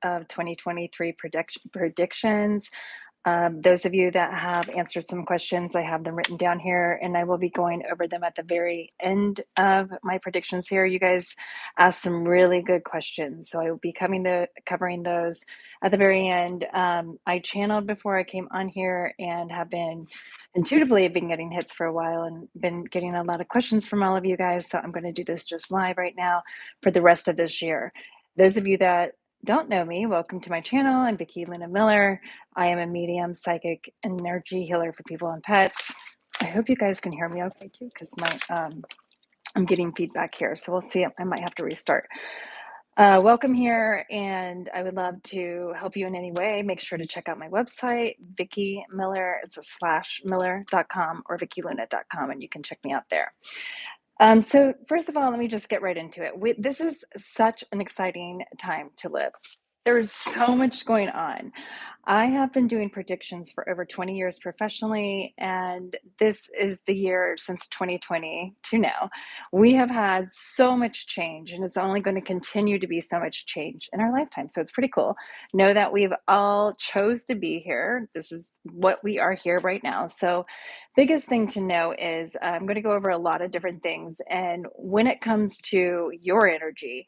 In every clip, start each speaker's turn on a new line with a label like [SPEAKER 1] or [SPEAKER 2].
[SPEAKER 1] of 2023 predictions. Those of you that have answered some questions, I have them written down here, and I will be going over them at the very end of my predictions here. You guys asked some really good questions, so I will be covering those at the very end. I channeled before I came on here and have been intuitively been getting hits for a while and been getting a lot of questions from all of you guys. So I'm going to do this just live right now for the rest of this year. Those of you that don't know me, welcome to my channel. I'm Vicki Luna Miller. I am a medium, psychic, energy healer for people and pets. I hope you guys can hear me okay too, because I'm getting feedback here. So we'll see. I might have to restart. Welcome here, and I would love to help you in any way. Make sure to check out my website, Vicki Miller. It's a /Miller.com or VickiLuna.com, and you can check me out there. So first of all, let me just get right into it. This is such an exciting time to live. There's so much going on. I have been doing predictions for over 20 years professionally, and this is the year since 2020 to now. We have had so much change, and it's only going to continue to be so much change in our lifetime. So it's pretty cool. Know that we've all chose to be here. This is what we are here right now. So biggest thing to know is I'm going to go over a lot of different things. And when it comes to your energy,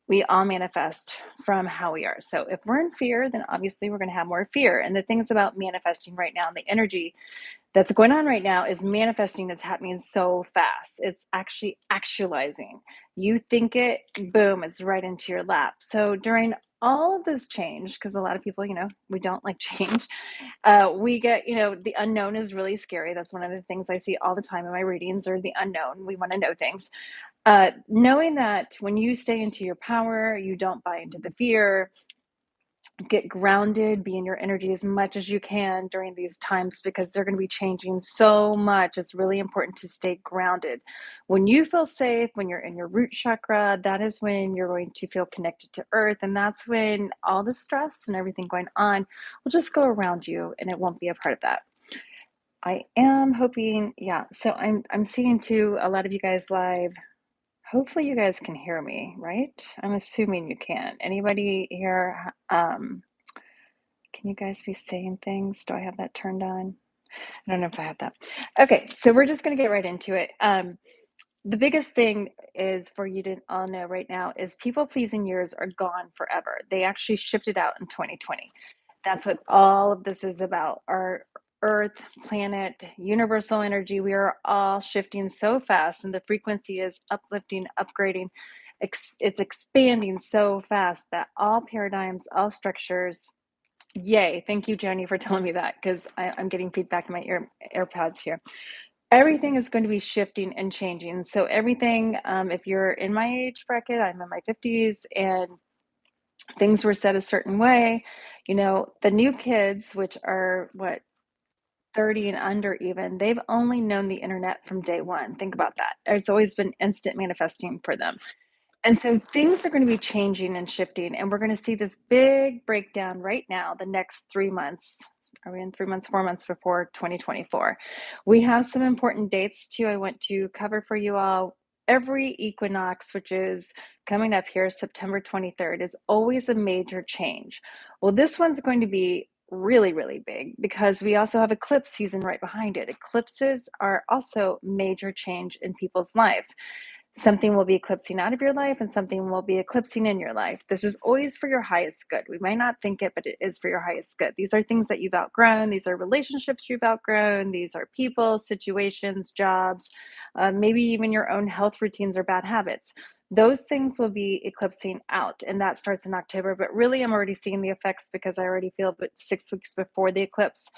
[SPEAKER 1] we all manifest from how we are. So if we're in fear, then obviously we're going to have more fear. And the things about manifesting right now, and the energy that's going on right now is manifesting is happening so fast. It's actually actualizing. You think it, boom, it's right into your lap. So during all of this change, because a lot of people, we don't like change, we get, the unknown is really scary. That's one of the things I see all the time in my readings, or the unknown. We want to know things. Knowing that when you stay into your power, you don't buy into the fear, get grounded, be in your energy as much as you can during these times, because they're going to be changing so much. It's really important to stay grounded. When you feel safe, when you're in your root chakra, that is when you're going to feel connected to earth. And that's when all the stress and everything going on will just go around you, and it won't be a part of that. I am hoping, yeah. So I'm seeing too a lot of you guys live. Hopefully you guys can hear me, right? I'm assuming you can. Anybody here? Can you guys be saying things? Do I have that turned on? I don't know if I have that. Okay, so we're just going to get right into it. The biggest thing is for you to all know right now is people-pleasing years are gone forever. They actually shifted out in 2020. That's what all of this is about. Our Earth, planet, universal energy, we are all shifting so fast, and the frequency is uplifting, upgrading. It's expanding so fast that all paradigms, all structures, yay. Thank you, Joni, for telling me that, because I'm getting feedback in my AirPods here. Everything is going to be shifting and changing. So everything, if you're in my age bracket, I'm in my 50s, and things were said a certain way, the new kids, which are 30 and under even, they've only known the internet from day one. Think about that. It's always been instant manifesting for them. And so things are going to be changing and shifting, and we're going to see this big breakdown right now, the next 3 months. Are we in 3 months, 4 months before 2024? We have some important dates too I want to cover for you all. Every equinox, which is coming up here, September 23rd, is always a major change. Well, this one's going to be really, really big, because we also have eclipse season right behind it. Eclipses are also major change in people's lives. Something will be eclipsing out of your life, and something will be eclipsing in your life. This is always for your highest good. We might not think it, but it is for your highest good. These are things that you've outgrown. These are relationships you've outgrown. These are people, situations, jobs, maybe even your own health routines or bad habits. Those things will be eclipsing out, and that starts in October. But really, I'm already seeing the effects, because I already feel, but 6 weeks before the eclipse,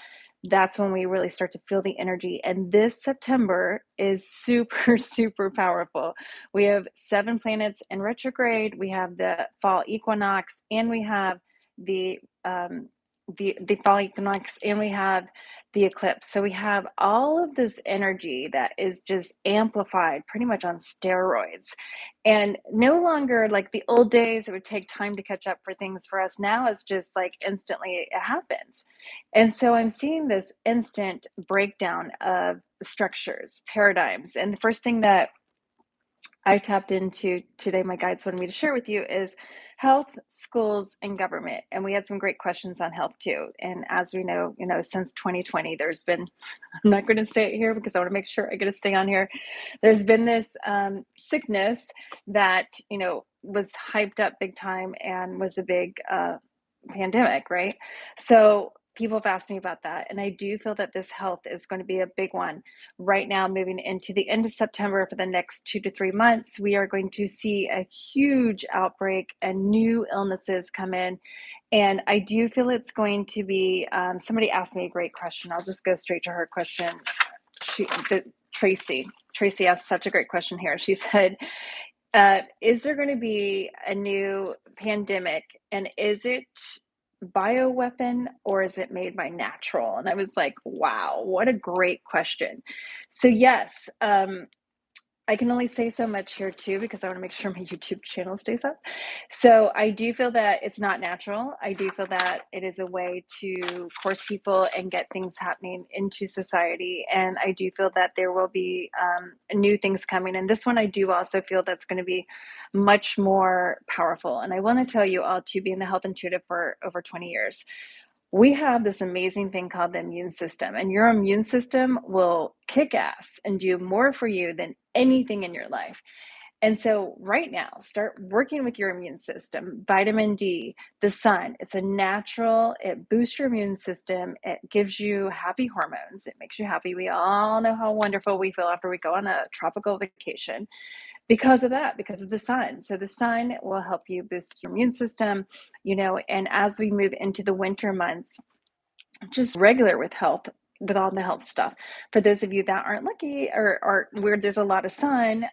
[SPEAKER 1] that's when we really start to feel the energy. And this September is super, super powerful. We have 7 planets in retrograde. We have the fall equinox, and we have the fall equinox, and we have the eclipse. So we have all of this energy that is just amplified, pretty much on steroids, and no longer like the old days. It would take time to catch up for things. For us now, it's just like instantly it happens. And so I'm seeing this instant breakdown of structures, paradigms. And the first thing that I tapped into today, my guides wanted me to share with you is health, schools, and government. And we had some great questions on health too. And as we know, since 2020, there's been, I'm not going to say it here because I want to make sure I get to stay on here. There's been this sickness that, was hyped up big time and was a big pandemic, right? So people have asked me about that. And I do feel that this health is going to be a big one. Right now, moving into the end of September for the next 2 to 3 months, we are going to see a huge outbreak and new illnesses come in. And I do feel it's going to be, somebody asked me a great question. I'll just go straight to her question. Tracy asked such a great question here. She said, is there going to be a new pandemic, and is it bioweapon or is it made by natural? And I was like, wow, what a great question. So yes, I can only say so much here too, because I want to make sure my YouTube channel stays up. So I do feel that it's not natural. I do feel that it is a way to force people and get things happening into society. And I do feel that there will be new things coming. And this one, I do also feel that's going to be much more powerful. And I want to tell you all to be in the health intuitive for over 20 years. We have this amazing thing called the immune system, and your immune system will kick ass and do more for you than anything in your life. And so, right now, start working with your immune system. Vitamin D, the sun, it's a natural, it boosts your immune system. It gives you happy hormones. It makes you happy. We all know how wonderful we feel after we go on a tropical vacation because of that, because of the sun. So the sun will help you boost your immune system, and as we move into the winter months, just regular with health, with all the health stuff. For those of you that aren't lucky or where there's a lot of sun,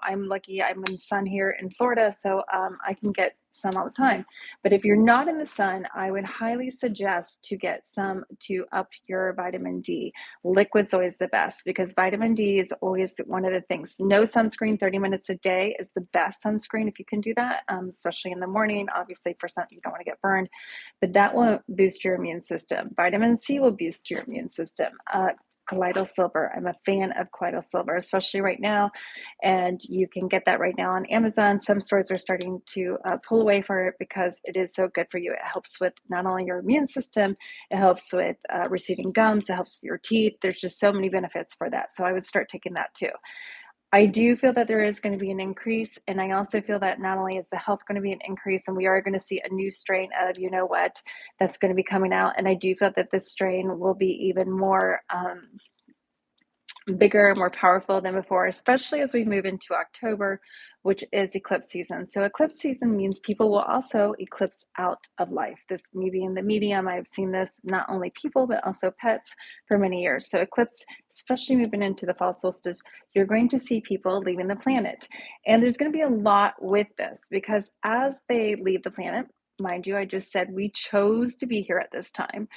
[SPEAKER 1] I'm lucky. I'm in sun here in Florida, so I can get sun all the time. But if you're not in the sun, I would highly suggest to get some to up your vitamin D. Liquid's always the best because vitamin D is always one of the things. No sunscreen, 30 minutes a day is the best sunscreen if you can do that, especially in the morning. Obviously, for some, you don't want to get burned, but that will boost your immune system. Vitamin C will boost your immune system. Colloidal silver. I'm a fan of colloidal silver, especially right now. And you can get that right now on Amazon. Some stores are starting to pull away for it because it is so good for you. It helps with not only your immune system, it helps with receding gums, it helps with your teeth. There's just so many benefits for that. So I would start taking that too. I do feel that there is going to be an increase. And I also feel that not only is the health going to be an increase, and we are going to see a new strain of what that's going to be coming out. And I do feel that this strain will be even more bigger, more powerful than before, especially as we move into October, which is eclipse season. So eclipse season means people will also eclipse out of life. This, me being the medium, I've seen this not only people, but also pets for many years. So eclipse, especially moving into the fall solstice, you're going to see people leaving the planet. And there's going to be a lot with this because as they leave the planet, mind you, I just said we chose to be here at this time.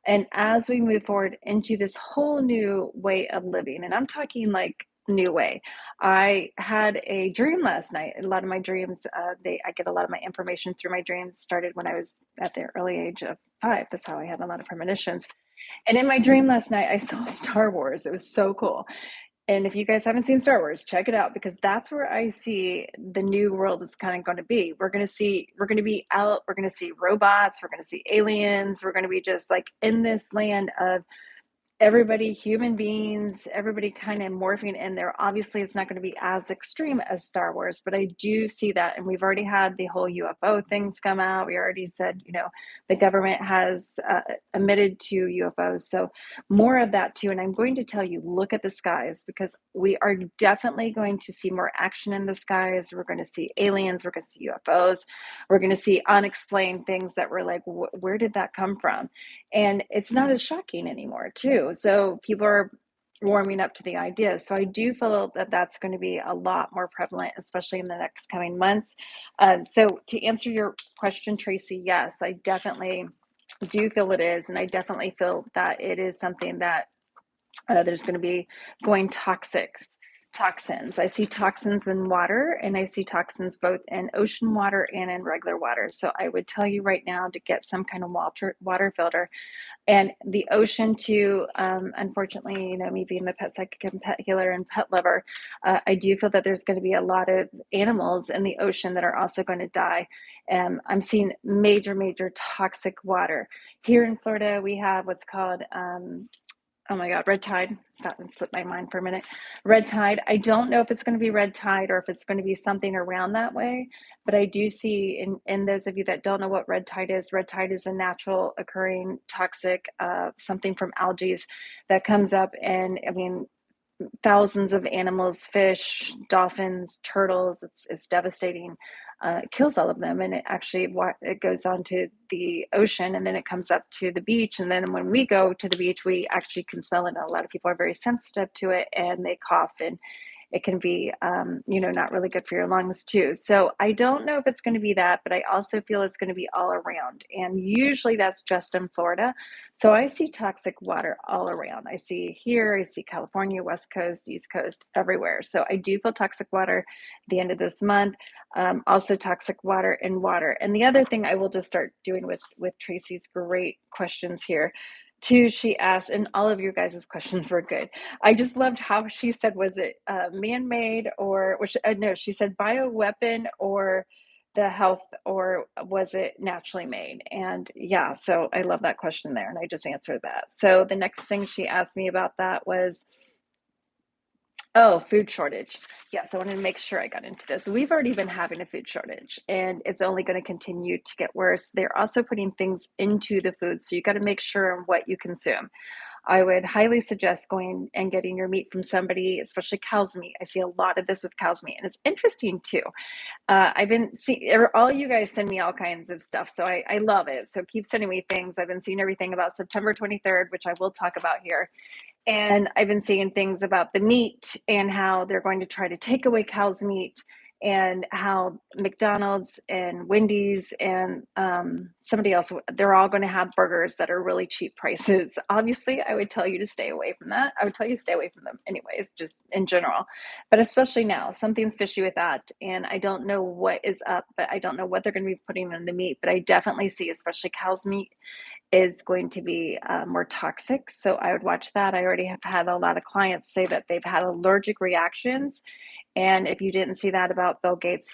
[SPEAKER 1] And as we move forward into this whole new way of living, and I'm talking like new way, I had a dream last night. A lot of my dreams, I get a lot of my information through my dreams. Started when I was at the early age of 5. That's how I had a lot of premonitions. And in my dream last night, I saw Star Wars. It was so cool. And if you guys haven't seen Star Wars, check it out because that's where I see the new world is kind of going to be. We're going to be out, we're going to see robots, we're going to see aliens, we're going to be just like in this land of everybody, human beings, everybody kind of morphing in there. Obviously, it's not going to be as extreme as Star Wars, but I do see that. And we've already had the whole UFO things come out. We already said, the government has admitted to UFOs. So more of that too. And I'm going to tell you, look at the skies because we are definitely going to see more action in the skies. We're going to see aliens. We're going to see UFOs. We're going to see unexplained things that we're like, where did that come from? And it's not as shocking anymore too. So people are warming up to the idea. So I do feel that that's going to be a lot more prevalent, especially in the next coming months. So to answer your question, Tracy, yes, I definitely do feel it is. And I definitely feel that it is something that there's going to be going toxic. toxins. I see toxins in water, and I see toxins both in ocean water and in regular water. So I would tell you right now to get some kind of water filter. And the ocean too, unfortunately, me being the pet psychic and pet healer and pet lover, I do feel that there's going to be a lot of animals in the ocean that are also going to die. I'm seeing major, major toxic water. Here in Florida, we have what's called oh my God, red tide. That one slipped my mind for a minute. Red tide. I don't know if it's going to be red tide or if it's going to be something around that way, but I do see in those of you that don't know what red tide is a natural occurring toxic, something from algae that comes up. And I mean, thousands of animals, fish, dolphins, turtles. It's devastating. It kills all of them, and it goes on to the ocean, and then it comes up to the beach. And then when we go to the beach, we actually can smell it. And a lot of people are very sensitive to it, and they cough, and it can be, not really good for your lungs too. So I don't know if it's going to be that, but I also feel it's going to be all around. And usually that's just in Florida. So I see toxic water all around. I see here, I see California, West Coast, East Coast, everywhere. So I do feel toxic water at the end of this month. Also toxic water in water. And the other thing I will just start doing with Tracy's great questions here. Too, she asked, and all of your guys' questions were good. I just loved how she said, was it man-made or, which, no, she said bioweapon or the health, or was it naturally made? And yeah, so I love that question there, and I just answered that. So the next thing she asked me about that was, oh, food shortage. Yes, I wanted to make sure I got into this. We've already been having a food shortage, and it's only going to continue to get worse. They're also putting things into the food, so you got to make sure what you consume. I would highly suggest going and getting your meat from somebody, especially cow's meat. I see a lot of this with cow's meat, and it's interesting too. I've been seeing all you guys send me all kinds of stuff, so I love it. So keep sending me things. I've been seeing everything about September 23rd, which I will talk about here. And I've been seeing things about the meat and how they're going to try to take away cow's meat, and how McDonald's and Wendy's and somebody else, they're all going to have burgers that are really cheap prices. Obviously, I would tell you to stay away from that. I would tell you to stay away from them anyways, just in general. But especially now, something's fishy with that. And I don't know what is up, but I don't know what they're going to be putting in the meat. But I definitely see, especially cow's meat, is going to be more toxic. So I would watch that. I already have had a lot of clients say that they've had allergic reactions. And if you didn't see that about Bill Gates,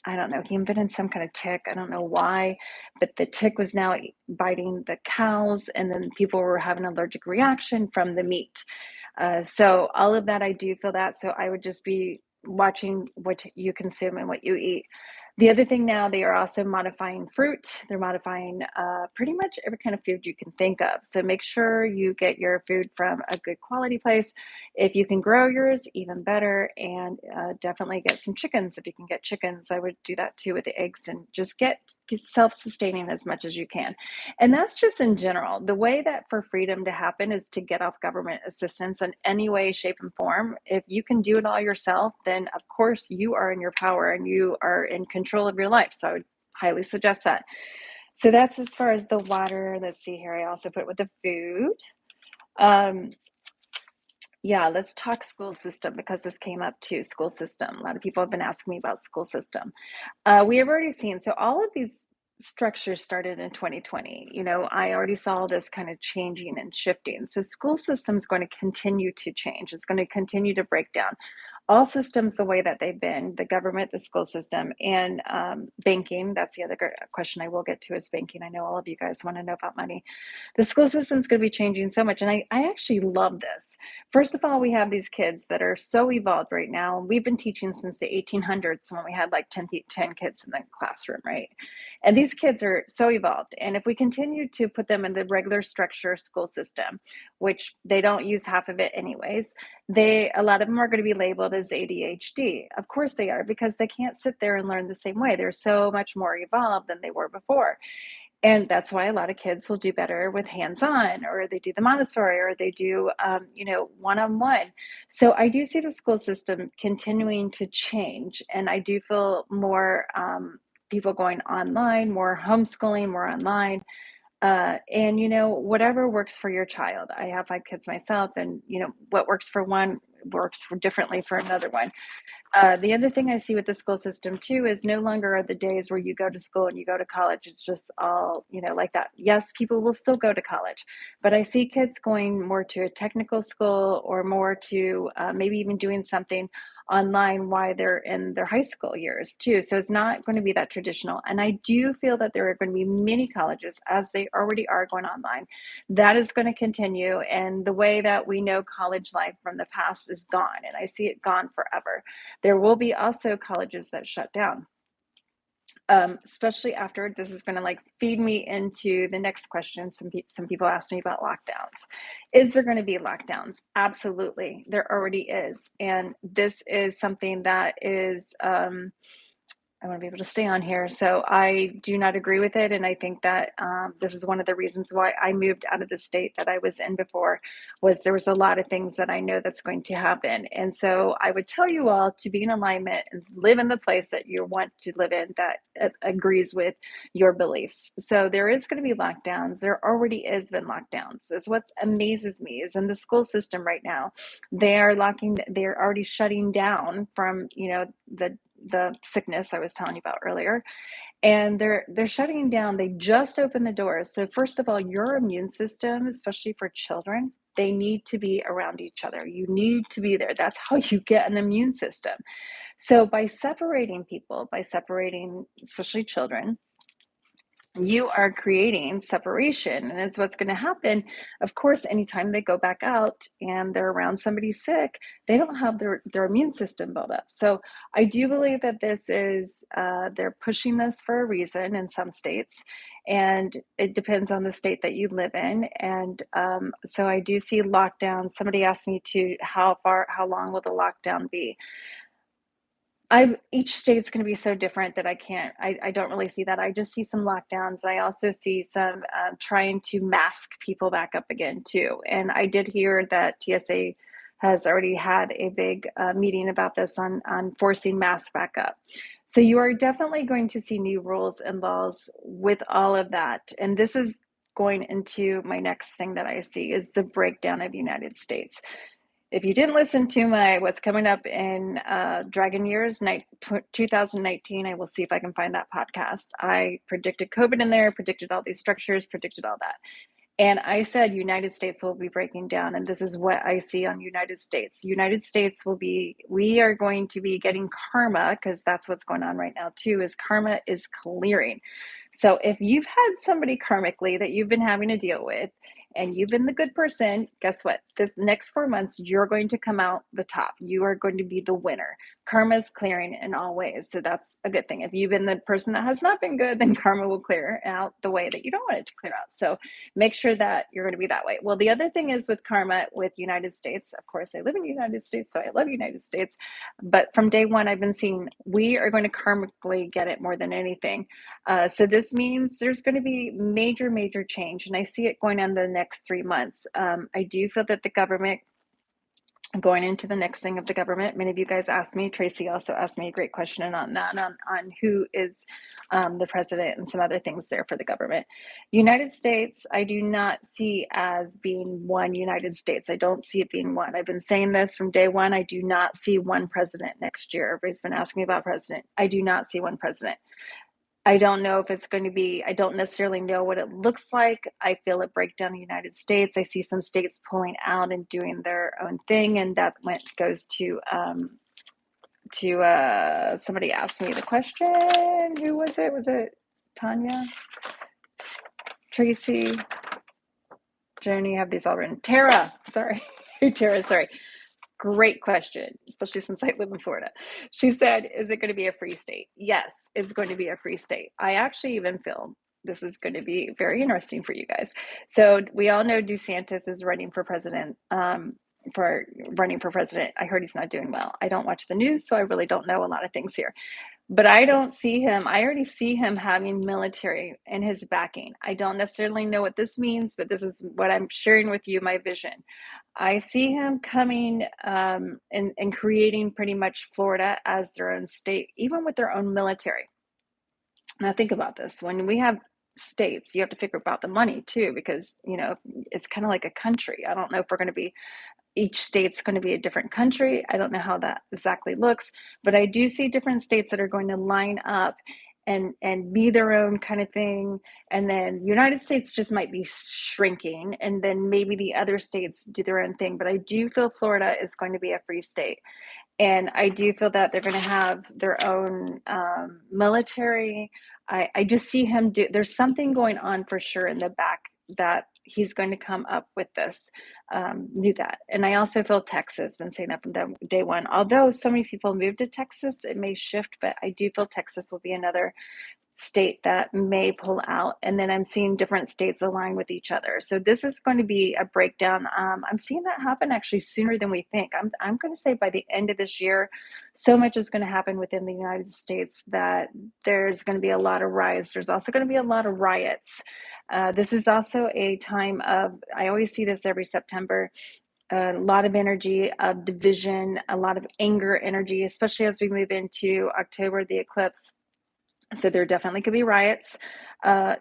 [SPEAKER 1] I don't know, he invented some kind of tick. I don't know why, but the tick was now biting the cows, and then people were having an allergic reaction from the meat. So all of that, I do feel that. So I would just be watching what you consume and what you eat. The other thing now, they are also modifying fruit. They're modifying pretty much every kind of food you can think of. So make sure you get your food from a good quality place. If you can grow yours, even better. And definitely get some chickens. If you can get chickens, I would do that too with the eggs, and just get self-sustaining as much as you can. And that's just in general. The way that for freedom to happen is to get off government assistance in any way, shape, and form. If you can do it all yourself, then of course you are in your power and you are in control of your life. So I would highly suggest that. So that's as far as the water. Let's see here. I also put with the food. Um, yeah, let's talk school system, because this came up too. School system. A lot of people have been asking me about school system. We have already seen, so all of these structures started in 2020. I already saw this kind of changing and shifting. So school system is going to continue to change. It's going to continue to break down. All systems the way that they've been, the government, the school system, and banking. That's the other question I will get to, is banking. I know all of you guys want to know about money. The school system is going to be changing so much. And I actually love this. First of all, we have these kids that are so evolved right now. We've been teaching since the 1800s, when we had like 10 kids in the classroom, right? And these kids are so evolved. And if we continue to put them in the regular structure school system, which they don't use half of it anyways, a lot of them are going to be labeled as ADHD. Of course they are, because they can't sit there and learn the same way. They're so much more evolved than they were before. And that's why a lot of kids will do better with hands-on, or they do the Montessori, or they do, one-on-one. So I do see the school system continuing to change, and I do feel more people going online, more homeschooling, more online. And whatever works for your child. I have 5 kids myself, and what works for one works differently for another one. The other thing I see with the school system too is no longer are the days where you go to school and you go to college. It's just all, like that. Yes, people will still go to college, but I see kids going more to a technical school or more to maybe even doing something online while they're in their high school years too. So it's not going to be that traditional. And I do feel that there are going to be many colleges, as they already are, going online. That is going to continue. And the way that we know college life from the past is gone. And I see it gone forever. There will be also colleges that shut down, especially after. This is going to feed me into the next question. Some people asked me about lockdowns. Is there going to be lockdowns? Absolutely, there already is, and this is something that is. I want to be able to stay on here. So I do not agree with it. And I think that this is one of the reasons why I moved out of the state that I was in before, was there was a lot of things that I know that's going to happen. And so I would tell you all to be in alignment and live in the place that you want to live in that agrees with your beliefs. So there is going to be lockdowns. There already is been lockdowns. That's what amazes me is in the school system right now, they're already shutting down from, the sickness I was telling you about earlier, and they're shutting down. They just opened the doors. So first of all, your immune system, especially for children, they need to be around each other. You need to be there. That's how you get an immune system. So by separating people, by separating especially children, you are creating separation, and it's what's going to happen. Of course, anytime they go back out and they're around somebody sick, they don't have their immune system built up. So I do believe that this is they're pushing this for a reason in some states, and it depends on the state that you live in. And so I do see lockdowns. Somebody asked me to how long will the lockdown be? Each state's going to be so different that I don't really see that. I just see some lockdowns. I also see some trying to mask people back up again too. And I did hear that TSA has already had a big meeting about this on forcing masks back up. So you are definitely going to see new rules and laws with all of that. And this is going into my next thing that I see is the breakdown of United States. If you didn't listen to my what's coming up in Dragon Years 2019, I will see if I can find that podcast. I predicted COVID in there, predicted all these structures, predicted all that. And I said United States will be breaking down, and this is what I see on United States. United States we are going to be getting karma, because that's what's going on right now too, is karma is clearing. So if you've had somebody karmically that you've been having to deal with, and you've been the good person, guess what? This next 4 months, you're going to come out the top. You are going to be the winner. Karma is clearing in all ways. So that's a good thing. If you've been the person that has not been good, then karma will clear out the way that you don't want it to clear out. So make sure that you're going to be that way. Well, the other thing is with karma with United States, of course, I live in the United States, so I love United States. But from day one, I've been seeing we are going to karmically get it more than anything. So this means there's going to be major, major change. And I see it going on the next 3 months. I do feel that the government, going into the next thing of the government, many of you guys asked me, Tracy also asked me a great question on that, on who is the president and some other things there for the government. United States, I do not see as being one United States. I don't see it being one. I've been saying this from day one. I do not see one president next year. Everybody's been asking me about president. I do not see one president. I don't know if it's going to be, I don't necessarily know what it looks like. I feel it break down the United States. I see some states pulling out and doing their own thing, and that goes to somebody asked me the question. Who was it? Was it Tanya? Tracy? Joni, have these all written. Tara, sorry. Tara, sorry. Great question, especially since I live in Florida. She said, is it going to be a free state? Yes, it's going to be a free state. I actually even feel this is going to be very interesting for you guys. So we all know DeSantis is running for president. I heard he's not doing well. I don't watch the news, so I really don't know a lot of things here. But I don't see him. I already see him having military in his backing. I don't necessarily know what this means, but this is what I'm sharing with you, my vision. I see him coming and creating pretty much Florida as their own state, even with their own military. Now think about this. When we have states, you have to figure about the money too, because, it's kind of like a country. I don't know if we're going to be each state's going to be a different country. I don't know how that exactly looks, but I do see different states that are going to line up and be their own kind of thing. And then the United States just might be shrinking, and then maybe the other states do their own thing. But I do feel Florida is going to be a free state, and I do feel that they're going to have their own military. I just see him do. There's something going on for sure in the back that he's going to come up with this. Knew that, and I also feel Texas. Been saying that from day one. Although so many people moved to Texas, it may shift, but I do feel Texas will be another state that may pull out, and then I'm seeing different states align with each other. So this is going to be a breakdown. I'm seeing that happen actually sooner than we think. I'm going to say by the end of this year, so much is going to happen within the United States that there's going to be a lot of riots. There's also going to be a lot of riots. This is also a time of, I always see this every September, a lot of energy of division, a lot of anger energy, especially as we move into October, the eclipse. So there definitely could be riots. Uh,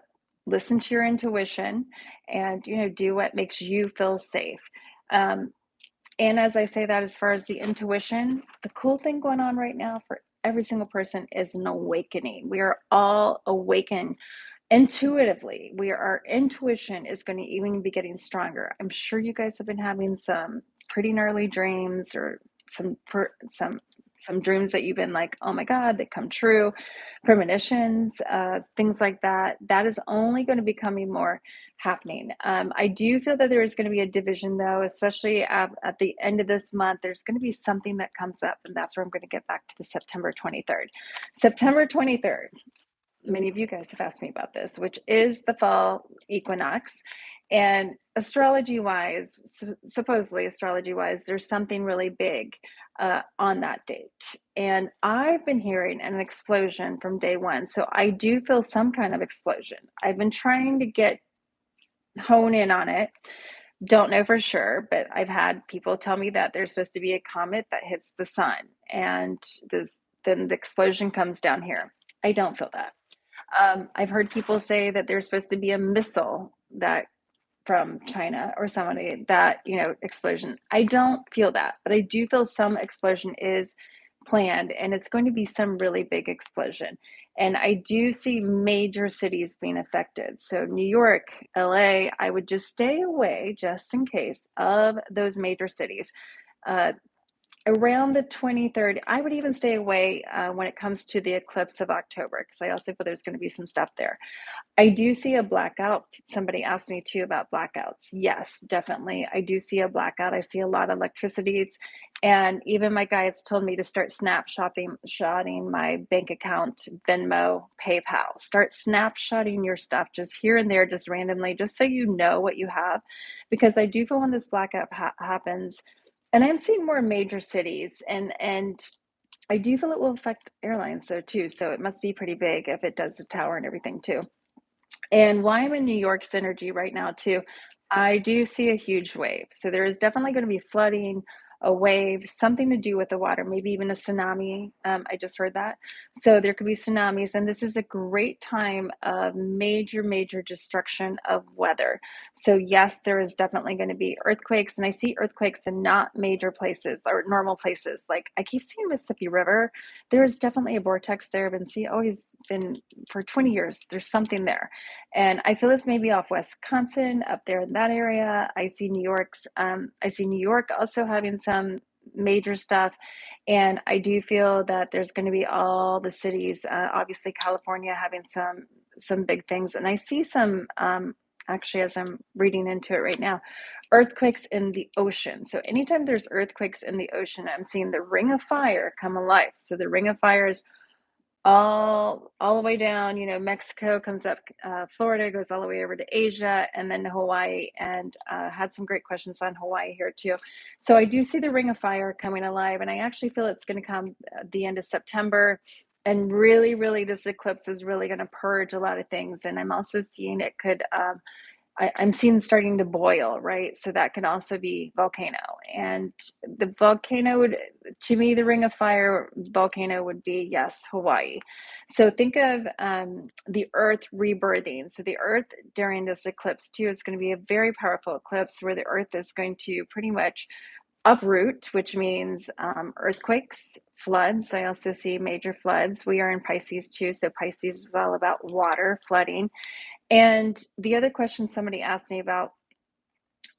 [SPEAKER 1] Listen to your intuition, and do what makes you feel safe. Um, and as I say that, as far as the intuition, the cool thing going on right now for every single person is an awakening. We are all awakened intuitively. Our intuition is going to even be getting stronger. I'm sure you guys have been having some pretty gnarly dreams, or some dreams that you've been like, oh my God, they come true, premonitions, things like that. That is only going to be becoming more happening. I do feel that there is going to be a division, though, especially at the end of this month. There's going to be something that comes up, and that's where I'm going to get back to the September 23rd. September 23rd, many of you guys have asked me about this, which is the fall equinox. And astrology wise, supposedly astrology wise, there's something really big on that date. And I've been hearing an explosion from day one. So I do feel some kind of explosion. I've been trying to hone in on it. Don't know for sure, but I've had people tell me that there's supposed to be a comet that hits the sun, and then the explosion comes down here. I don't feel that. I've heard people say that there's supposed to be a missile that from China or somebody that, explosion. I don't feel that, but I do feel some explosion is planned, and it's going to be some really big explosion. And I do see major cities being affected. So New York, LA, I would just stay away just in case of those major cities. Uh, Around the 23rd, I would even stay away when it comes to the eclipse of October, because I also feel there's going to be some stuff there. I do see a blackout. Somebody asked me too about blackouts. Yes, definitely. I do see a blackout. I see a lot of electricities. And even my guides told me to start snapshotting my bank account, Venmo, PayPal. Start snapshotting your stuff just here and there, just randomly, just so you know what you have. Because I do feel when this blackout happens, and I'm seeing more major cities, and I do feel it will affect airlines though too. So it must be pretty big if it does the tower and everything too. And why I'm in New York's energy right now too, I do see a huge wave. So there is definitely going to be flooding, a wave, something to do with the water, maybe even a tsunami. I just heard that. So there could be tsunamis, and this is a great time of major, major destruction of weather. So yes, there is definitely going to be earthquakes, and I see earthquakes in not major places or normal places. Like I keep seeing Mississippi River. There is definitely a vortex there. I've been always been for 20 years. There's something there. And I feel this may be off Wisconsin, up there in that area. I see I see New York also having some major stuff. And I do feel that there's going to be all the cities, obviously California having some big things. And I see some, actually, as I'm reading into it right now, earthquakes in the ocean. So anytime there's earthquakes in the ocean, I'm seeing the ring of fire come alive. So the ring of fire is all the way down, Mexico comes up, Florida goes all the way over to Asia, and then Hawaii. And had some great questions on Hawaii here too. So I do see the ring of fire coming alive, and I actually feel it's going to come at the end of September. And really, really, this eclipse is really going to purge a lot of things. And I'm also seeing it could I'm seeing starting to boil, right? So that can also be volcano. And the volcano would, to me, the ring of fire volcano would be, yes, Hawaii. So think of the earth rebirthing. So the earth during this eclipse too is going to be a very powerful eclipse where the earth is going to pretty much uproot, which means earthquakes, floods. I also see major floods. We are in Pisces too, so Pisces is all about water, flooding. And the other question somebody asked me about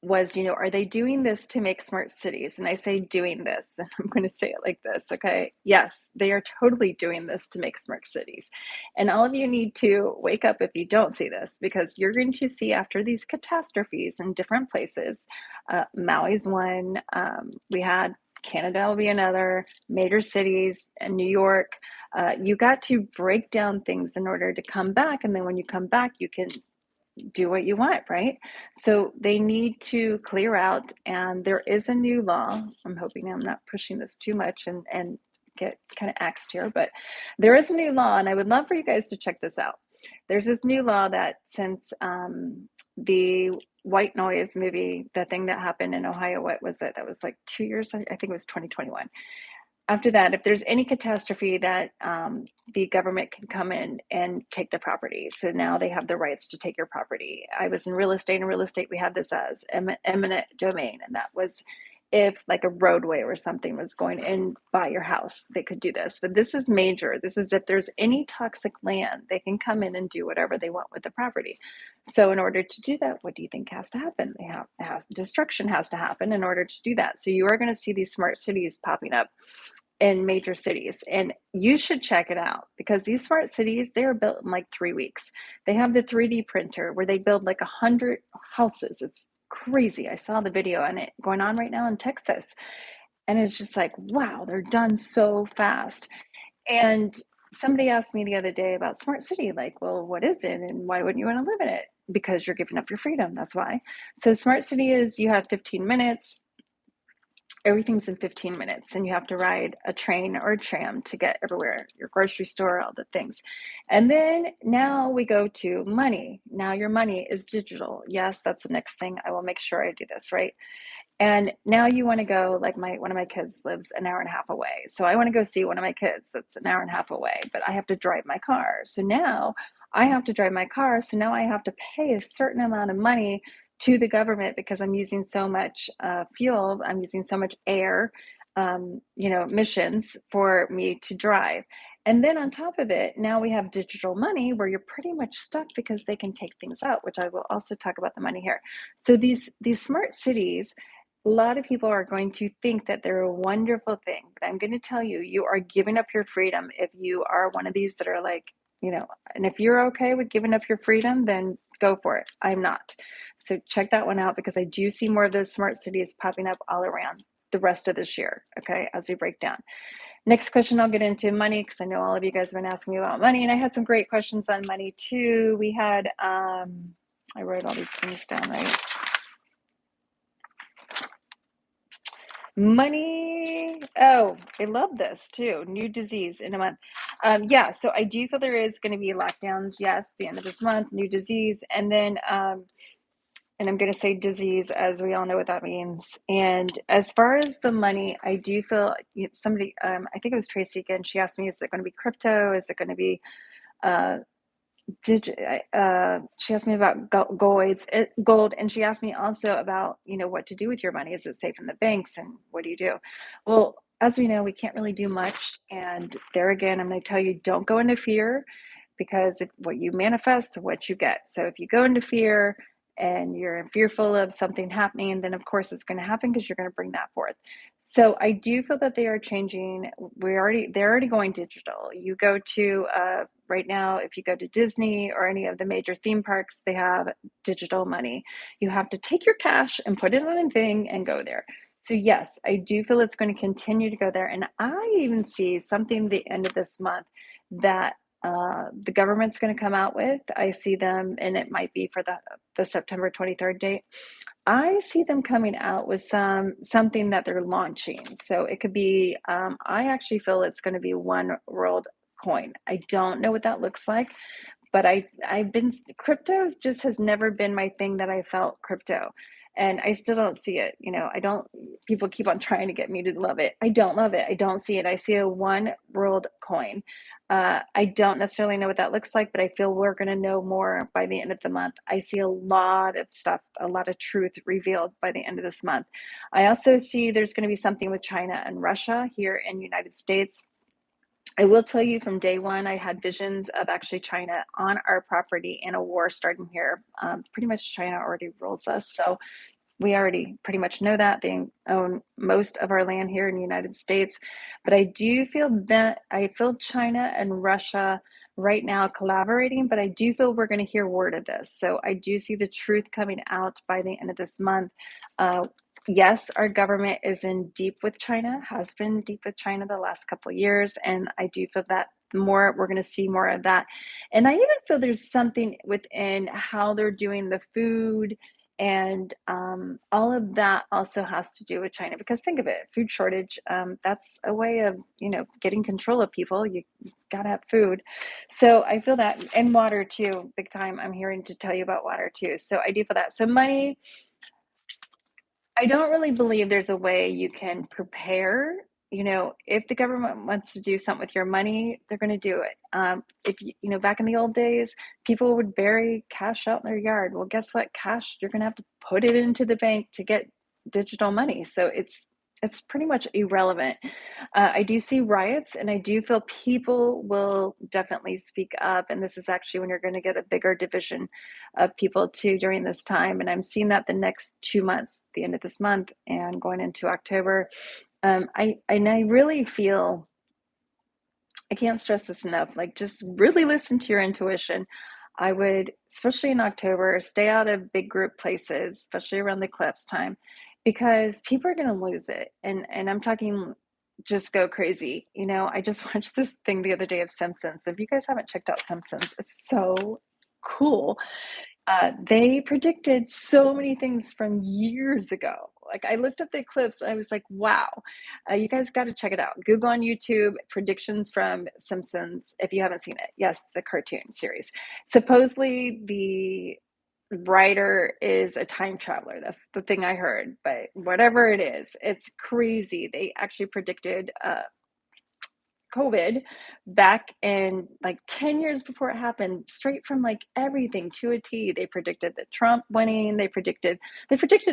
[SPEAKER 1] was, are they doing this to make smart cities? And I say doing this, and I'm going to say it like this, okay? Yes, they are totally doing this to make smart cities. And all of you need to wake up if you don't see this, because you're going to see after these catastrophes in different places. Maui's one, we had Canada will be another, major cities, and New York. You got to break down things in order to come back. And then when you come back, you can do what you want, right? So they need to clear out, and there is a new law. I'm hoping I'm not pushing this too much and get kind of axed here, but there is a new law, and I would love for you guys to check this out. There's this new law that since the White Noise movie, the thing that happened in Ohio, what was it? That was like 2 years, I think it was 2021. After that, if there's any catastrophe, that the government can come in and take the property. So now they have the rights to take your property. I was in real estate. In real estate, we have this as eminent domain, and that was if like a roadway or something was going in by your house, they could do this. But this is major. This is if there's any toxic land, they can come in and do whatever they want with the property. So in order to do that, what do you think has to happen? Destruction has to happen in order to do that. So you are going to see these smart cities popping up in major cities, and you should check it out, because these smart cities, they are built in like 3 weeks. They have the 3D printer where they build like 100 houses. It's crazy. I saw the video on it going on right now in Texas, and it's just like, wow, they're done so fast. And somebody asked me the other day about smart city, like, well, what is it and why wouldn't you want to live in it? Because you're giving up your freedom, that's why. So smart city is you have 15 minutes, everything's in 15 minutes, and you have to ride a train or a tram to get everywhere, your grocery store, all the things. And then now we go to money. Now your money is digital. Yes, that's the next thing. I will make sure I do this, right? And now you want to go, like one of my kids lives an hour and a half away. So I want to go see one of my kids that's an hour and a half away, but I have to drive my car. So now I have to drive my car. So now I have to pay a certain amount of money to the government because I'm using so much fuel, I'm using so much air, emissions for me to drive. And then on top of it, now we have digital money where you're pretty much stuck because they can take things out, which I will also talk about the money here. So these smart cities, a lot of people are going to think that they're a wonderful thing, but I'm going to tell you, you are giving up your freedom if you are one of these that are like, and if you're okay with giving up your freedom, then go for it. I'm not. So check that one out, because I do see more of those smart cities popping up all around the rest of this year, okay, as we break down. Next question, I'll get into money, because I know all of you guys have been asking me about money, and I had some great questions on money too. We had, I wrote all these things down, right? Money. Oh, I love this too. New disease in a month. Yeah, so I do feel there is going to be lockdowns. Yes, the end of this month, new disease. And then, and I'm going to say disease as we all know what that means. And as far as the money, I do feel somebody, I think it was Tracy again, she asked me, is it going to be crypto? Is it going to be, uh, she asked me about gold, and she asked me also about, what to do with your money. Is it safe in the banks, and what do you do? Well, as we know, we can't really do much. And there again, I'm going to tell you, don't go into fear, because if what you manifest, what you get. So if you go into fear and you're fearful of something happening, then of course it's going to happen, because you're going to bring that forth. So I do feel that they are changing. They're already going digital. You go to right now, if you go to Disney or any of the major theme parks, they have digital money. You have to take your cash and put it on a thing and go there. So yes, I do feel it's going to continue to go there. And I even see something the end of this month that the government's going to come out with. I see them, and it might be for the September 23rd date. I see them coming out with something that they're launching. So it could be, I actually feel it's going to be one world coin. I don't know what that looks like, but I've been, crypto just has never been my thing that I felt crypto. And I still don't see it. I don't, people keep on trying to get me to love it. I don't love it. I don't see it. I see a one world coin. I don't necessarily know what that looks like, but I feel we're going to know more by the end of the month. I see a lot of stuff, a lot of truth revealed by the end of this month. I also see there's going to be something with China and Russia here in the United States. I will tell you from day one, I had visions of actually China on our property and a war starting here. Pretty much China already rules us. So we already pretty much know that they own most of our land here in the United States. But I do feel that I feel China and Russia right now collaborating, but I do feel we're going to hear word of this. So I do see the truth coming out by the end of this month. Yes, our government is in deep with China, has been deep with China the last couple of years, and I do feel that more we're going to see more of that. And I even feel there's something within how they're doing the food, and all of that also has to do with China, because think of it, food shortage, that's a way of getting control of people. You gotta have food. So I feel that, and water too, big time. I'm hearing to tell you about water too. So I do feel that. So money, I don't really believe there's a way you can prepare. If the government wants to do something with your money, they're going to do it. If back in the old days, people would bury cash out in their yard. Well, guess what? Cash, you're going to have to put it into the bank to get digital money. So it's pretty much irrelevant. I do see riots, and I do feel people will definitely speak up. And this is actually when you're going to get a bigger division of people too during this time. And I'm seeing that the next 2 months, the end of this month and going into October. I really feel, I can't stress this enough, like just really listen to your intuition. I would, especially in October, stay out of big group places, especially around the eclipse time, because people are going to lose it. And I'm talking just go crazy. I just watched this thing the other day of Simpsons. If you guys haven't checked out Simpsons, it's so cool. They predicted so many things from years ago. Like, I looked up the eclipse and I was like, wow, you guys got to check it out. Google on YouTube predictions from Simpsons if you haven't seen it. Yes, the cartoon series. Supposedly, the writer is a time traveler. That's the thing I heard. But whatever it is, it's crazy. They actually predicted COVID back in like 10 years before it happened, straight from like everything to a T. They predicted the Trump winning, they predicted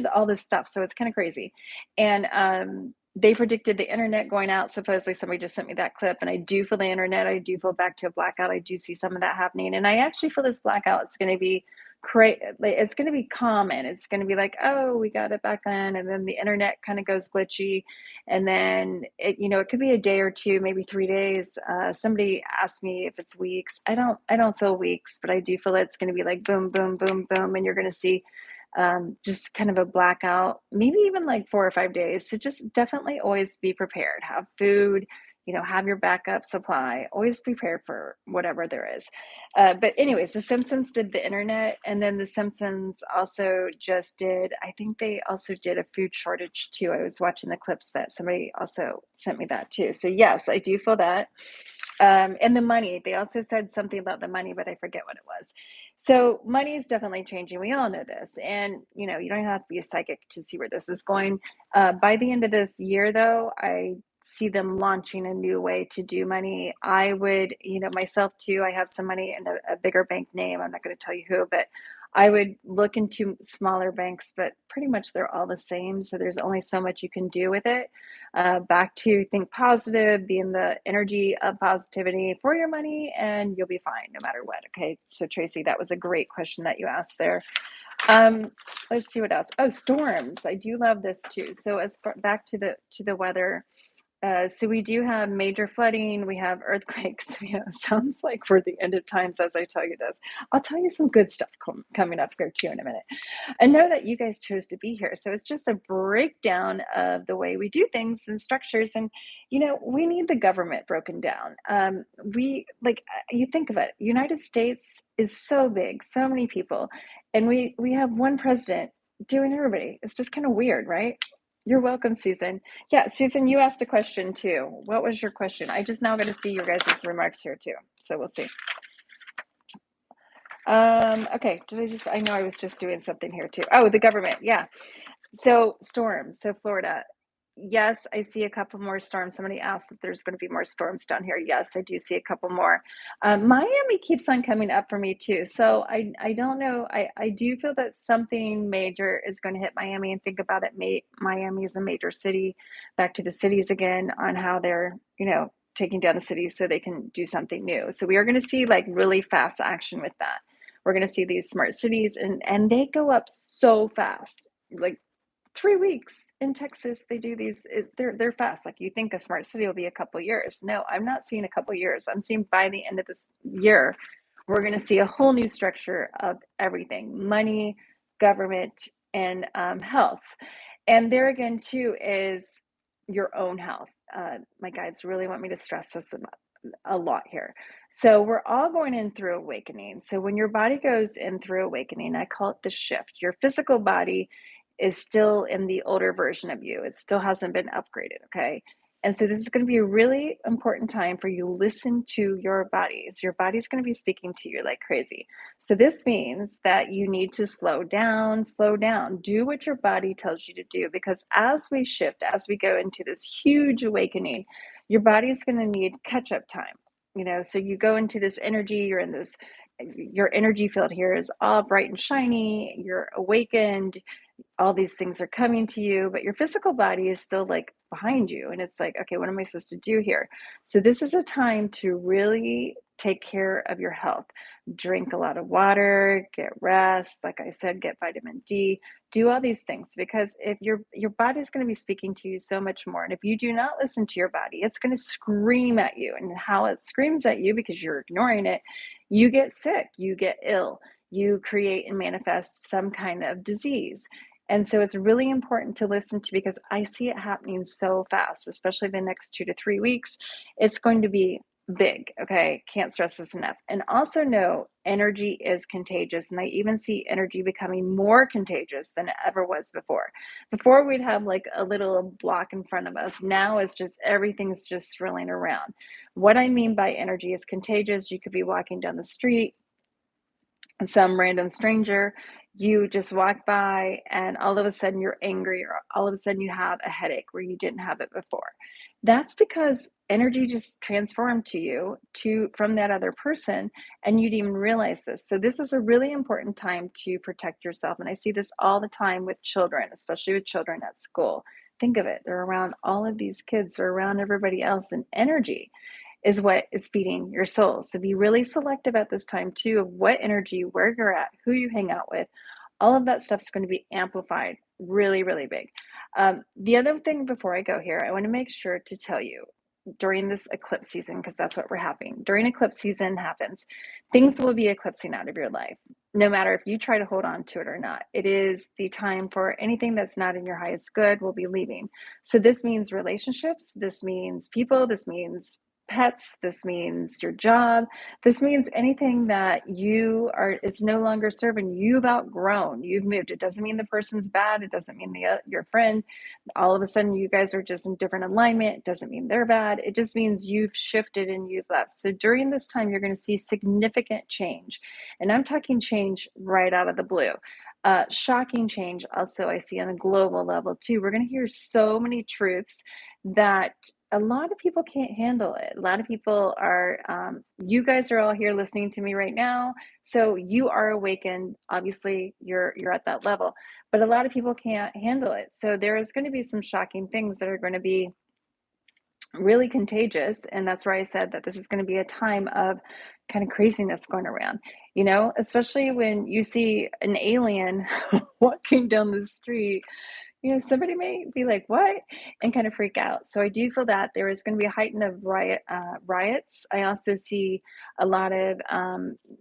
[SPEAKER 1] all this stuff. So it's kind of crazy. And they predicted the internet going out. Supposedly somebody just sent me that clip, and I do feel the internet, I do feel back to a blackout. I do see some of that happening. And I actually feel this blackout, it's going to be it's going to be common. It's going to be like, oh, we got it back on, and then the internet kind of goes glitchy, and then it could be a day or two, maybe 3 days. Somebody asked me if it's weeks. I don't feel weeks, but I do feel it's going to be like boom, boom, boom, boom, and you're going to see just kind of a blackout, maybe even like 4 or 5 days. So just definitely always be prepared. Have food, have your backup supply. Always prepared for whatever there is. But anyways, The Simpsons did the internet, and then The Simpsons also just did, I think they also did a food shortage too. I was watching the clips that somebody also sent me that too. So yes, I do feel that. And the money, they also said something about the money, but I forget what it was. So money is definitely changing. We all know this. And, you don't have to be a psychic to see where this is going. By the end of this year, though, I see them launching a new way to do money. I would, myself too, I have some money in a bigger bank name. I'm not going to tell you who, but I would look into smaller banks, but pretty much they're all the same. So there's only so much you can do with it. Back to think positive, be in the energy of positivity for your money, and you'll be fine no matter what. Okay. So Tracy, that was a great question that you asked there. Um, let's see what else. Oh, storms. I do love this too. So as far back to the weather, so we do have major flooding, we have earthquakes. Sounds like we're the end of times as I tell you this. I'll tell you some good stuff coming up here too in a minute. I know that you guys chose to be here, so it's just a breakdown of the way we do things and structures. And we need the government broken down. We like you think of it. United States is so big, so many people, and we have one president doing everybody. It's just kind of weird, right? You're welcome, Susan. Yeah, Susan, you asked a question too. What was your question? I just now got to see your guys' remarks here too. So we'll see. Okay. I know I was just doing something here too. Oh, the government. Yeah. So storms. So Florida. Yes, I see a couple more storms. Somebody asked if there's going to be more storms down here. Yes, I do see a couple more. Miami keeps on coming up for me too. So I don't know. I do feel that something major is going to hit Miami, and think about it. Miami is a major city. Back to the cities again on how they're taking down the cities so they can do something new. So we are going to see like really fast action with that. We're going to see these smart cities, and they go up so fast. Like 3 weeks in Texas, they do these. They're fast. Like you think a smart city will be a couple years. No, I'm not seeing a couple years. I'm seeing by the end of this year, we're going to see a whole new structure of everything: money, government, and health. And there again, too, is your own health. My guides really want me to stress this a lot here. So we're all going in through awakening. So when your body goes in through awakening, I call it the shift. Your physical body is still in the older version of you. It still hasn't been upgraded, okay? And so this is going to be a really important time for you to listen to your bodies. Your body's going to be speaking to you like crazy. So this means that you need to slow down, do what your body tells you to do, because as we shift, as we go into this huge awakening, your body's going to need catch up time. So you go into this energy, your energy field here is all bright and shiny, you're awakened, all these things are coming to you, but your physical body is still like behind you. And it's like, okay, what am I supposed to do here? So this is a time to really take care of your health. Drink a lot of water, get rest, like I said, get vitamin D, do all these things, because if your body is going to be speaking to you so much more. And if you do not listen to your body, it's going to scream at you. And how it screams at you, because you're ignoring it, you get sick, you get ill, you create and manifest some kind of disease. And so it's really important to listen to, because I see it happening so fast, especially the next 2 to 3 weeks. It's going to be big. Okay. Can't stress this enough. And also know energy is contagious. And I even see energy becoming more contagious than it ever was before. Before we'd have like a little block in front of us. Now it's just everything's just swirling around. What I mean by energy is contagious, you could be walking down the street, some random stranger, you just walk by and all of a sudden you're angry, or all of a sudden you have a headache where you didn't have it before. That's because energy just transformed to you to from that other person, and you didn't even realize this. So this is a really important time to protect yourself. And I see this all the time with children, especially with children at school. Think of it, they're around all of these kids, they're around everybody else, and energy is what is feeding your soul. So be really selective at this time too of what energy, where you're at, who you hang out with. All of that stuff is going to be amplified really, really big. The other thing before I go here, I want to make sure to tell you during this eclipse season, because that's what we're having. During eclipse season happens, things will be eclipsing out of your life. No matter if you try to hold on to it or not, it is the time for anything that's not in your highest good will be leaving. So this means relationships, this means people, this means pets, this means your job, this means anything that you are is no longer serving. You've outgrown, you've moved. It doesn't mean the person's bad, it doesn't mean your friend all of a sudden you guys are just in different alignment. It doesn't mean they're bad, it just means you've shifted and you've left. So during this time you're going to see significant change, and I'm talking change right out of the blue. Shocking change also I see on a global level too. We're going to hear so many truths that a lot of people can't handle it. A lot of people are, you guys are all here listening to me right now. So you are awakened. Obviously, you're at that level, but a lot of people can't handle it. So there is going to be some shocking things that are going to be really contagious. And that's where I said that this is going to be a time of kind of craziness going around, especially when you see an alien walking down the street. Somebody may be like, what? And kind of freak out. So I do feel that there is going to be a heightened of riots. I also see a lot of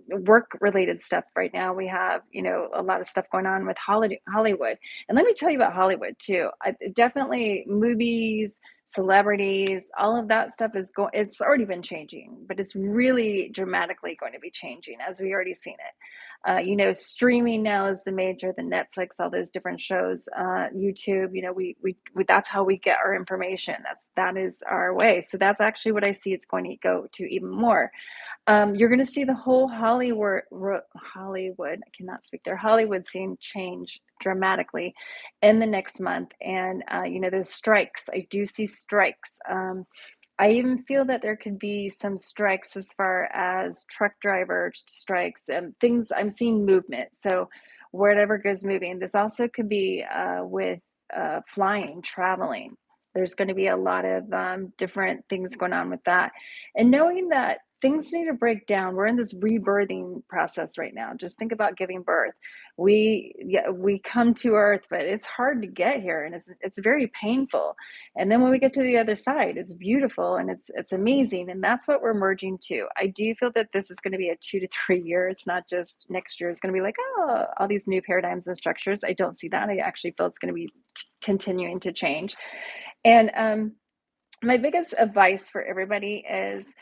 [SPEAKER 1] work related stuff right now. We have, a lot of stuff going on with Hollywood. And let me tell you about Hollywood too. Definitely movies, celebrities, all of that stuff is going, it's already been changing, but it's really dramatically going to be changing as we already seen it. Streaming now is the major, the Netflix, all those different shows, YouTube, we that's how we get our information. That is our way. So that's actually what I see it's going to go to even more. You're going to see the whole Hollywood, I cannot speak there, Hollywood scene change dramatically in the next month. And, there's strikes. I do see strikes. I even feel that there could be some strikes as far as truck driver strikes and things. I'm seeing movement. So whatever goes moving. This also could be with flying, traveling. There's going to be a lot of different things going on with that. And knowing that things need to break down. We're in this rebirthing process right now. Just think about giving birth. We come to Earth, but it's hard to get here, and it's very painful. And then when we get to the other side, it's beautiful and it's amazing. And that's what we're merging to. I do feel that this is going to be a 2 to 3 year. It's not just next year. It's going to be like, oh, all these new paradigms and structures. I don't see that. I actually feel it's going to be continuing to change. And my biggest advice for everybody is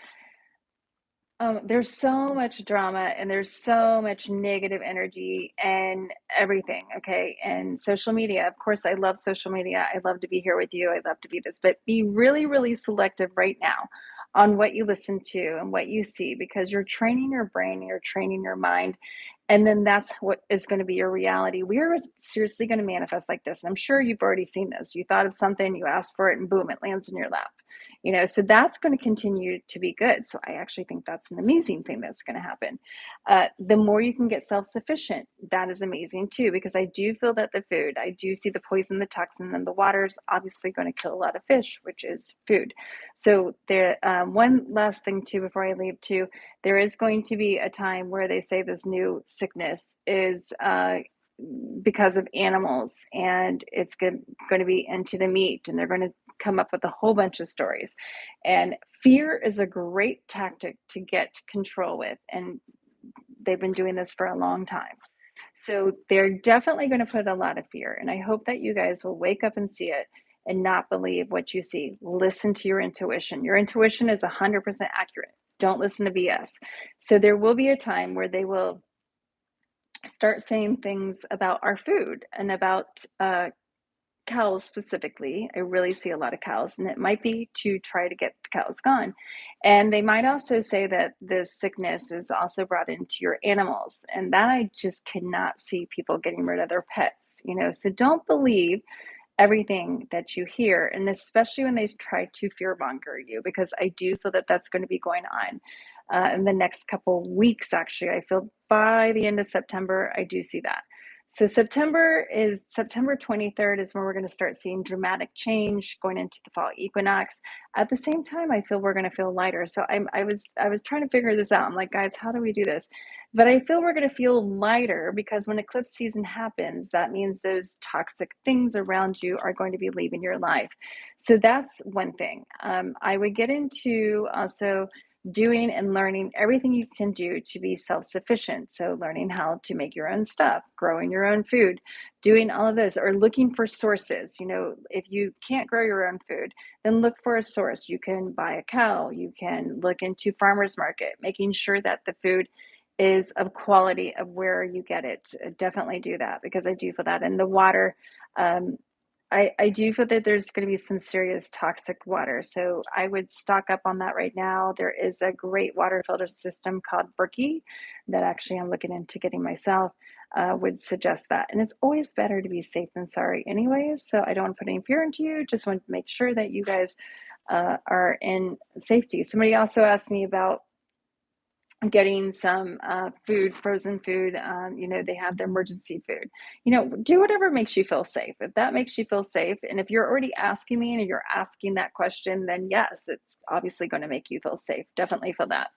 [SPEAKER 1] there's so much drama and there's so much negative energy and everything, okay? And social media, of course, I love social media. I love to be here with you. I love to be this, but be really, really selective right now on what you listen to and what you see, because you're training your brain, you're training your mind, and then that's what is going to be your reality. We are seriously going to manifest like this. And I'm sure you've already seen this. You thought of something, you asked for it, and boom, it lands in your lap. So that's going to continue to be good. So I actually think that's an amazing thing that's going to happen. The more you can get self-sufficient, that is amazing too, because I do feel that the food, I do see the poison, the toxin, and the water's obviously going to kill a lot of fish, which is food. So there, one last thing too, before I leave too, there is going to be a time where they say this new sickness is because of animals, and it's going to be into the meat, and they're going to come up with a whole bunch of stories. And fear is a great tactic to get control with, and they've been doing this for a long time. So they're definitely going to put a lot of fear, and I hope that you guys will wake up and see it and not believe what you see. Listen to your intuition. Your intuition is 100% accurate. Don't listen to BS. So there will be a time where they will start saying things about our food and about cows specifically. I really see a lot of cows, and it might be to try to get the cows gone. And they might also say that this sickness is also brought into your animals, and that I just cannot see people getting rid of their pets. So don't believe everything that you hear, and especially when they try to fearmonger you, because I do feel that that's going to be going on in the next couple weeks. Actually, I feel by the end of September, I do see that. So September 23rd is when we're going to start seeing dramatic change going into the fall equinox. At the same time, I feel we're going to feel lighter. So I was trying to figure this out. I'm like, guys, how do we do this? But I feel we're going to feel lighter because when eclipse season happens, that means those toxic things around you are going to be leaving your life. So that's one thing. I would get into also doing and learning everything you can do to be self-sufficient. So learning how to make your own stuff, growing your own food, doing all of this, or looking for sources. If you can't grow your own food, then look for a source. You can buy a cow, you can look into farmers market, making sure that the food is of quality of where you get it. Definitely do that, because I do feel that. And the water, um, I do feel that there's going to be some serious toxic water. So I would stock up on that right now. There is a great water filter system called Berkey that actually I'm looking into getting myself. Would suggest that. And it's always better to be safe than sorry, anyways. So I don't want to put any fear into you. Just want to make sure that you guys are in safety. Somebody also asked me about getting some food, frozen food. They have the emergency food. Do whatever makes you feel safe. If that makes you feel safe, and if you're already asking me and you're asking that question, then yes, it's obviously going to make you feel safe. Definitely feel that.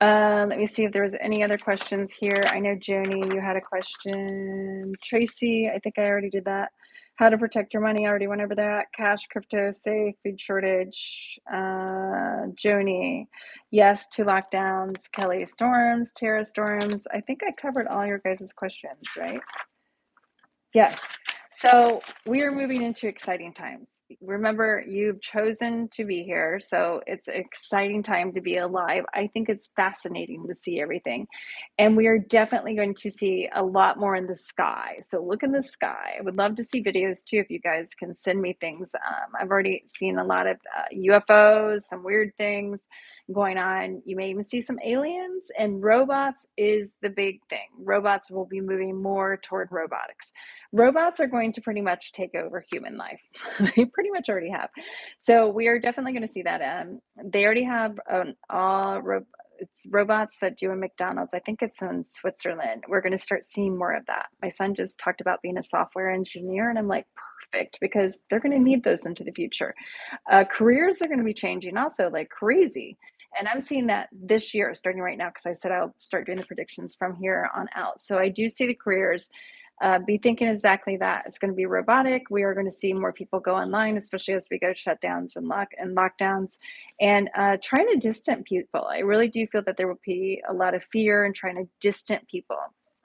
[SPEAKER 1] Let me see if there was any other questions here. I know Joni, you had a question. Tracy, I think I already did that. How to protect your money, I already went over that. Cash, crypto, safe, food shortage. Joni, yes to lockdowns. Kelly, storms, Tara, storms. I think I covered all your guys' questions, right? Yes. So we are moving into exciting times. Remember, you've chosen to be here, so it's an exciting time to be alive. I think it's fascinating to see everything. And we are definitely going to see a lot more in the sky. So look in the sky. I would love to see videos too if you guys can send me things. I've already seen a lot of UFOs, some weird things going on. You may even see some aliens, and robots is the big thing. Robots will be moving more toward robotics. Robots are going to pretty much take over human life. They pretty much already have. So we are definitely going to see that. They already have it's robots that do in McDonald's. I think it's in Switzerland. We're going to start seeing more of that. My son just talked about being a software engineer, and I'm like, perfect, because they're going to need those into the future. Careers are going to be changing also like crazy. And I'm seeing that this year, starting right now, because I said I'll start doing the predictions from here on out. So I do see the careers be thinking exactly that. It's going to be robotic. We are going to see more people go online, especially as we go shutdowns and lockdowns, and trying to distant people. I really do feel that there will be a lot of fear and trying to distant people.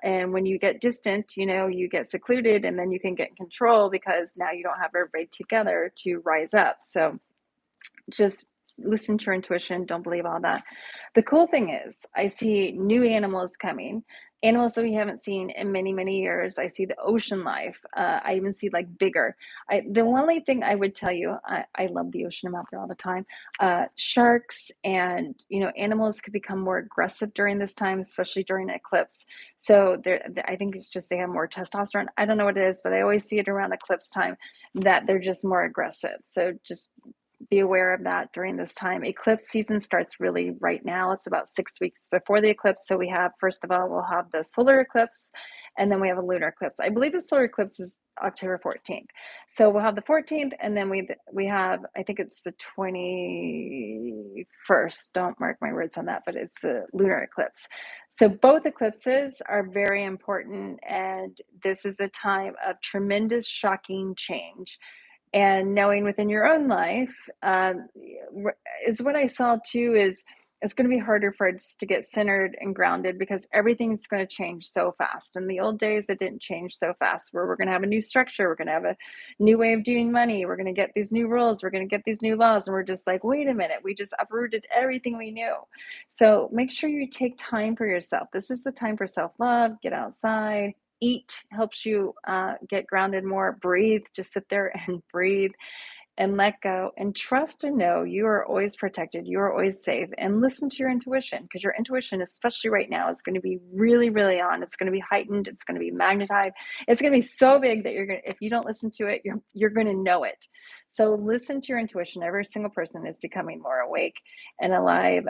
[SPEAKER 1] And when you get distant, you get secluded, and then you can get in control because now you don't have everybody together to rise up. So just listen to your intuition. Don't believe all that. The cool thing is, I see new animals coming, animals that we haven't seen in many, many years. I see the ocean life. I even see like bigger. The only thing I would tell you, I love the ocean. I'm out there all the time. Sharks and animals could become more aggressive during this time, especially during eclipse. So I think it's just they have more testosterone. I don't know what it is, but I always see it around eclipse time that they're just more aggressive. So just be aware of that during this time. Eclipse season starts really right now. It's about 6 weeks before the eclipse. So we have, first of all, we'll have the solar eclipse, and then we have a lunar eclipse. I believe the solar eclipse is October 14th. So we'll have the 14th, and then we have, I think it's the 21st. Don't mark my words on that, but it's the lunar eclipse. So both eclipses are very important, and this is a time of tremendous shocking change. And knowing within your own life is what I saw too. Is it's going to be harder for us to get centered and grounded because everything's going to change so fast. In the old days, it didn't change so fast, where we're going to have a new structure, we're going to have a new way of doing money, we're going to get these new rules, we're going to get these new laws, and we're just like, wait a minute, we just uprooted everything we knew. So make sure you take time for yourself. This is the time for self-love. Get outside, eat, helps you get grounded more. Breathe, just sit there and breathe and let go and trust and know you are always protected, you are always safe. And listen to your intuition, because your intuition, especially right now, is going to be really, really on. It's going to be heightened, it's going to be magnetized, it's going to be so big that if you don't listen to it, you're going to know it. So listen to your intuition. Every single person is becoming more awake and alive.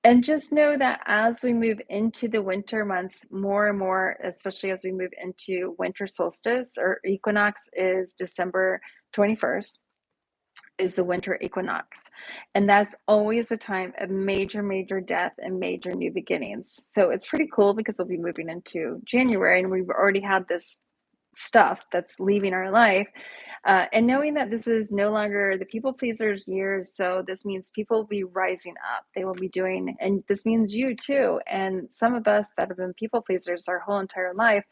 [SPEAKER 1] And just know that as we move into the winter months, more and more, especially as we move into winter solstice, or equinox is December 21st, is the winter equinox. And that's always a time of major, major death and major new beginnings. So it's pretty cool because we'll be moving into January, and we've already had this stuff that's leaving our life, and knowing that this is no longer the people pleasers years. So this means people will be rising up, they will be doing, and this means you too, and some of us that have been people pleasers our whole entire life,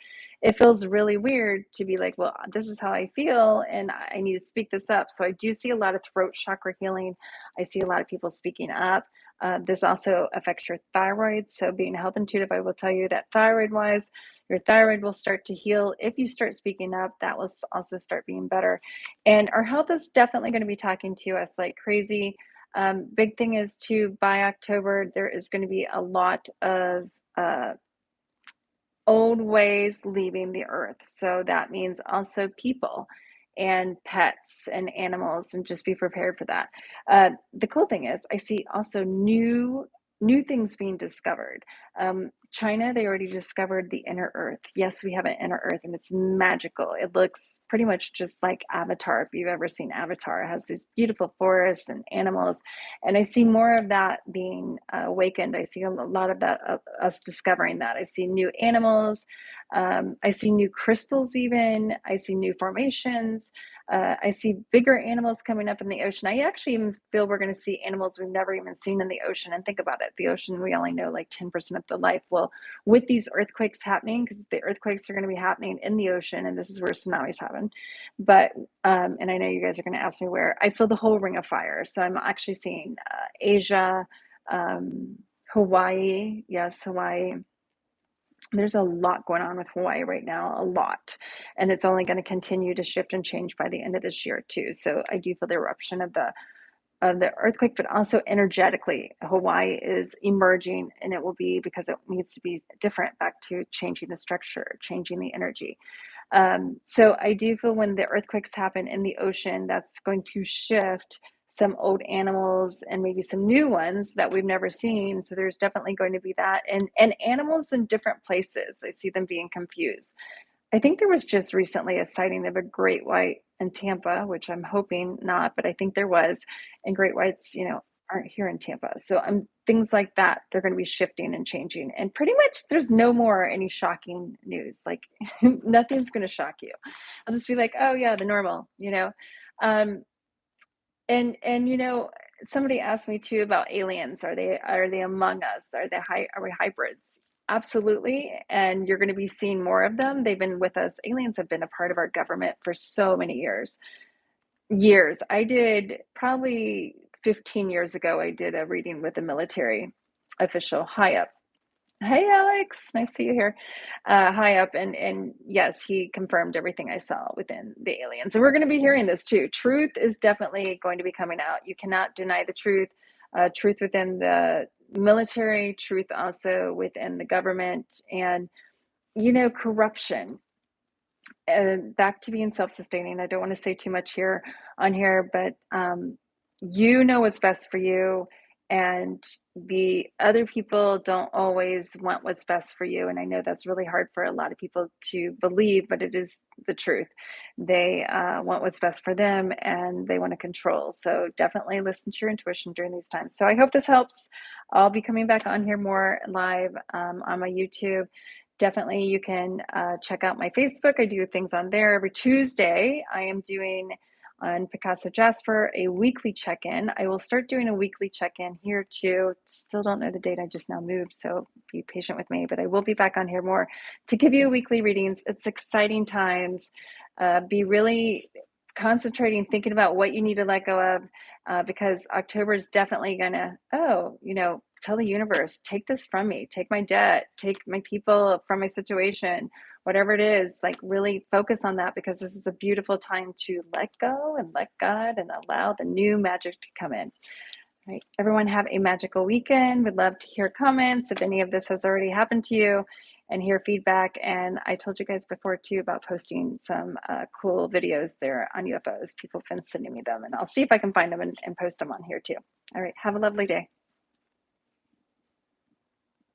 [SPEAKER 1] it feels really weird to be like, well, this is how I feel and I need to speak this up. So I do see a lot of throat chakra healing. I see a lot of people speaking up. This also affects your thyroid. So being a health intuitive, I will tell you that thyroid wise, your thyroid will start to heal if you start speaking up. That will also start being better. And our health is definitely going to be talking to us like crazy. Big thing is too, by October, there is going to be a lot of old ways leaving the earth. So that means also people and pets and animals, and just be prepared for that. The cool thing is I see also new things being discovered. China, they already discovered the inner earth. Yes, we have an inner earth, and it's magical. It looks pretty much just like Avatar. If you've ever seen Avatar, it has these beautiful forests and animals, and I see more of that being awakened. I see a lot of that, us discovering that. I see new animals. I see new crystals even. I see new formations. I see bigger animals coming up in the ocean. I actually even feel we're going to see animals we've never even seen in the ocean. And think about it, the ocean, we only know like 10% of the life. Well, well, with these earthquakes happening, because the earthquakes are going to be happening in the ocean, and this is where tsunamis happen. But and I know you guys are going to ask me where. I feel the whole ring of fire. So I'm actually seeing Asia, um, Hawaii. Yes, Hawaii. There's a lot going on with Hawaii right now, a lot. And it's only going to continue to shift and change by the end of this year too. So I do feel the eruption of the earthquake, but also energetically, Hawaii is emerging, and it will be because it needs to be different, back to changing the structure, changing the energy. So I do feel when the earthquakes happen in the ocean, that's going to shift some old animals and maybe some new ones that we've never seen. So there's definitely going to be that, and animals in different places. I see them being confused. I think there was just recently a sighting of a great white in Tampa, which I'm hoping not, but I think there was. And great whites, aren't here in Tampa. So things like that, they're going to be shifting and changing. And pretty much there's no more any shocking news. Like nothing's going to shock you. I'll just be like, oh yeah, the normal. Um, and somebody asked me too about aliens. Are they among us? Are we hybrids? Absolutely. And you're going to be seeing more of them. They've been with us. Aliens have been a part of our government for so many years. Years. I did probably 15 years ago, I did a reading with a military official high up. Hey, Alex, nice to see you here. High up, and yes, he confirmed everything I saw within the aliens. And we're going to be hearing this too. Truth is definitely going to be coming out. You cannot deny the truth. Truth within the military, truth also within the government, and corruption. Back to being self-sustaining. I don't want to say too much here on here, but you know what's best for you, and the other people don't always want what's best for you. And I know that's really hard for a lot of people to believe, but it is the truth. They want what's best for them, and they want to control. So definitely listen to your intuition during these times. So I hope this helps. I'll be coming back on here more live on my YouTube. Definitely, you can check out my Facebook. I do things on there every Tuesday. I am doing on Picasso Jasper a weekly check-in. I will start doing a weekly check-in here too. Still don't know the date. I just now moved, so be patient with me. But I will be back on here more to give you weekly readings. It's exciting times. Be really concentrating, thinking about what you need to let go of, because October is definitely gonna, tell the universe, take this from me, take my debt, take my people from my situation, whatever it is, like really focus on that, because this is a beautiful time to let go and let God and allow the new magic to come in. All right, everyone have a magical weekend. Would love to hear comments if any of this has already happened to you, and hear feedback. And I told you guys before too about posting some cool videos there on UFOs. People have been sending me them, and I'll see if I can find them and post them on here too. All right, have a lovely day.